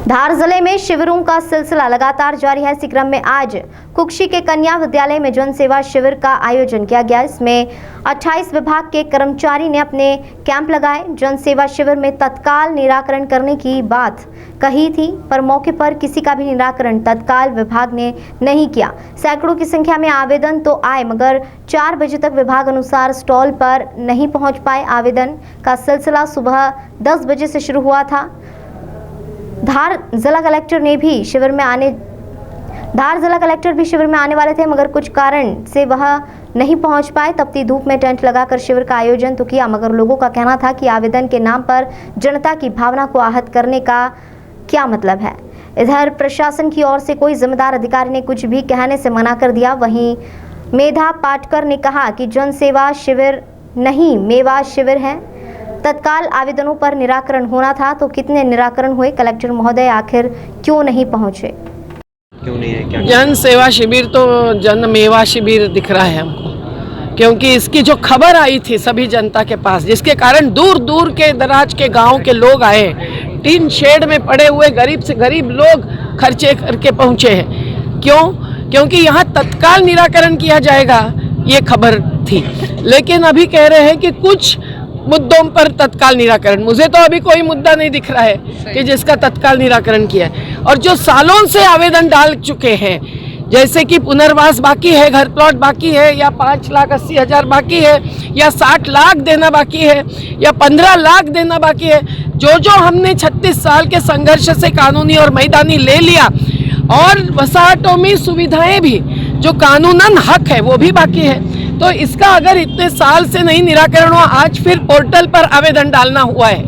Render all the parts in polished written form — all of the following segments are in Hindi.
धार जिले में शिविरों का सिलसिला लगातार जारी है। इसी क्रम में आज कुक्षी के कन्या विद्यालय में जन सेवा शिविर का आयोजन किया गया। इसमें 28 विभाग के कर्मचारी ने अपने कैंप लगाए। जन सेवा शिविर में तत्काल निराकरण करने की बात कही थी, पर मौके पर किसी का भी निराकरण तत्काल विभाग ने नहीं किया। सैकड़ों की संख्या में आवेदन तो आए, मगर 4 बजे तक विभाग अनुसार स्टॉल पर नहीं पहुंच पाए। आवेदन का सिलसिला सुबह 10 बजे से शुरू हुआ था। धार जिला कलेक्टर भी शिविर में आने वाले थे, मगर कुछ कारण से वह नहीं पहुंच पाए। तपती धूप में टेंट लगाकर शिविर का आयोजन तो किया, मगर लोगों का कहना था कि आवेदन के नाम पर जनता की भावना को आहत करने का क्या मतलब है। इधर प्रशासन की ओर से कोई जिम्मेदार अधिकारी ने कुछ भी कहने से मना कर दिया। वहीं मेधा पाटकर ने कहा कि जन सेवा शिविर नहीं, मेवा शिविर है। तत्काल आवेदनों पर निराकरण होना था, तो कितने निराकरण हुए? कलेक्टर महोदय आखिर क्यों नहीं पहुंचे? क्यों नहीं है? क्या जन सेवा शिविर तो जन मेवा शिविर दिख रहा है हमको, क्योंकि इसकी जो खबर आई थी सभी जनता के पास, जिसके कारण दूर दूर के दराज के गांव के लोग आए, टीन शेड में पड़े हुए गरीब से गरीब लोग खर्चे करके पहुंचे हैं। क्यों? क्योंकि यहाँ तत्काल निराकरण किया जाएगा, ये खबर थी। लेकिन अभी कह रहे हैं कि कुछ मुद्दों पर तत्काल निराकरण। मुझे तो अभी कोई मुद्दा नहीं दिख रहा है कि जिसका तत्काल निराकरण किया है। और जो सालों से आवेदन डाल चुके हैं, जैसे कि पुनर्वास बाकी है, घर प्लॉट बाकी है, या 5,80,000 बाकी है, या 60 लाख देना बाकी है, या 15 लाख देना बाकी है, जो हमने 36 साल के संघर्ष से कानूनी और मैदानी ले लिया, और वसाहतों में सुविधाएं भी जो कानूनन हक है वो भी बाकी है। तो इसका अगर इतने साल से नहीं निराकरण हुआ, आज फिर पोर्टल पर आवेदन डालना हुआ है,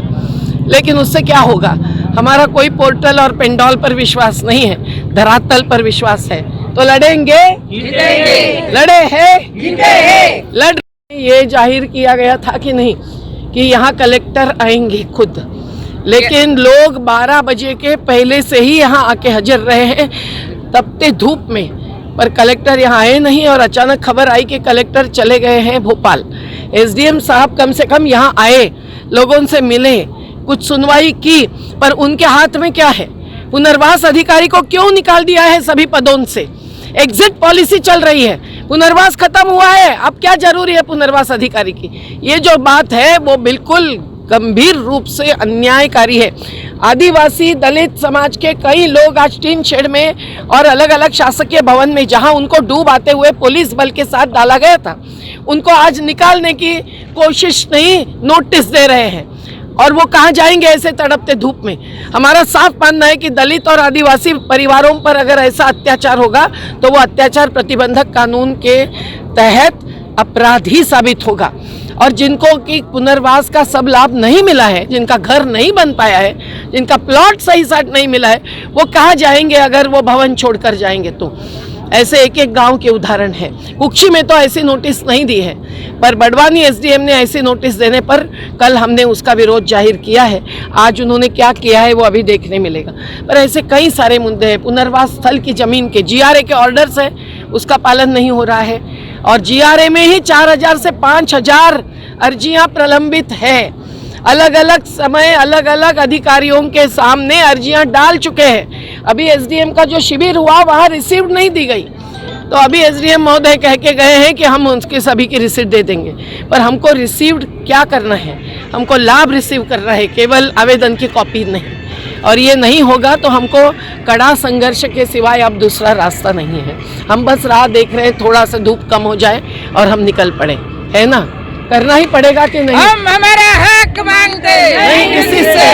लेकिन उससे क्या होगा? हमारा कोई पोर्टल और पेंडॉल पर विश्वास नहीं है, धरातल पर विश्वास है। तो लड़ेंगे, लड़े हैं, लड़। ये जाहिर किया गया था कि नहीं कि यहाँ कलेक्टर आएंगे खुद, लेकिन लोग 12 बजे के पहले से ही यहाँ आके हाजिर रहे हैं तपते धूप में, पर कलेक्टर यहाँ आए नहीं। और अचानक खबर आई कि कलेक्टर चले गए हैं भोपाल। एसडीएम साहब कम से कम यहाँ आए, लोगों से मिले, कुछ सुनवाई की, पर उनके हाथ में क्या है? पुनर्वास अधिकारी को क्यों निकाल दिया है सभी पदों से? एग्जिट पॉलिसी चल रही है, पुनर्वास खत्म हुआ है, अब क्या जरूरी है पुनर्वास अधिकारी की? ये जो बात है वो बिल्कुल गंभीर रूप से अन्यायकारी है। आदिवासी दलित समाज के कई लोग आज टीन शेड में और अलग अलग शासकीय भवन में, जहां उनको डूब आते हुए पुलिस बल के साथ डाला गया था, उनको आज निकालने की कोशिश नहीं, नोटिस दे रहे हैं। और वो कहाँ जाएंगे ऐसे तड़पते धूप में? हमारा साफ मानना है कि दलित और आदिवासी परिवारों पर अगर ऐसा अत्याचार होगा तो वो अत्याचार प्रतिबंधक कानून के तहत अपराधी साबित होगा। और जिनको कि पुनर्वास का सब लाभ नहीं मिला है, जिनका घर नहीं बन पाया है, जिनका प्लॉट सही साथ नहीं मिला है, वो कहाँ जाएंगे अगर वो भवन छोड़कर जाएंगे? तो ऐसे एक एक गांव के उदाहरण है। कुक्षी में तो ऐसी नोटिस नहीं दी है, पर बड़वानी एसडीएम ने ऐसी नोटिस देने पर कल हमने उसका विरोध जाहिर किया है। आज उन्होंने क्या किया है वो अभी देखने मिलेगा। पर ऐसे कई सारे मुद्दे हैं। पुनर्वास स्थल की जमीन के जीआरए के ऑर्डर्स है, उसका पालन नहीं हो रहा है, और जीआरए में ही 4,000 से 5,000 अर्जियां प्रलंबित है। अलग अलग समय अलग अलग अधिकारियों के सामने अर्जियां डाल चुके हैं। अभी एसडीएम का जो शिविर हुआ वहां रिसीव्ड नहीं दी गई, तो अभी एसडीएम महोदय कह के गए हैं कि हम उसके सभी की रिसीट दे देंगे। पर हमको रिसीव्ड क्या करना है? हमको लाभ रिसीव करना है, केवल आवेदन की कॉपी नहीं। और ये नहीं होगा तो हमको कड़ा संघर्ष के सिवाय अब दूसरा रास्ता नहीं है। हम बस राह देख रहे हैं, थोड़ा सा धूप कम हो जाए और हम निकल पड़े, है ना? करना ही पड़ेगा कि नहीं? हम हमारा हक मांगते नहीं किसी से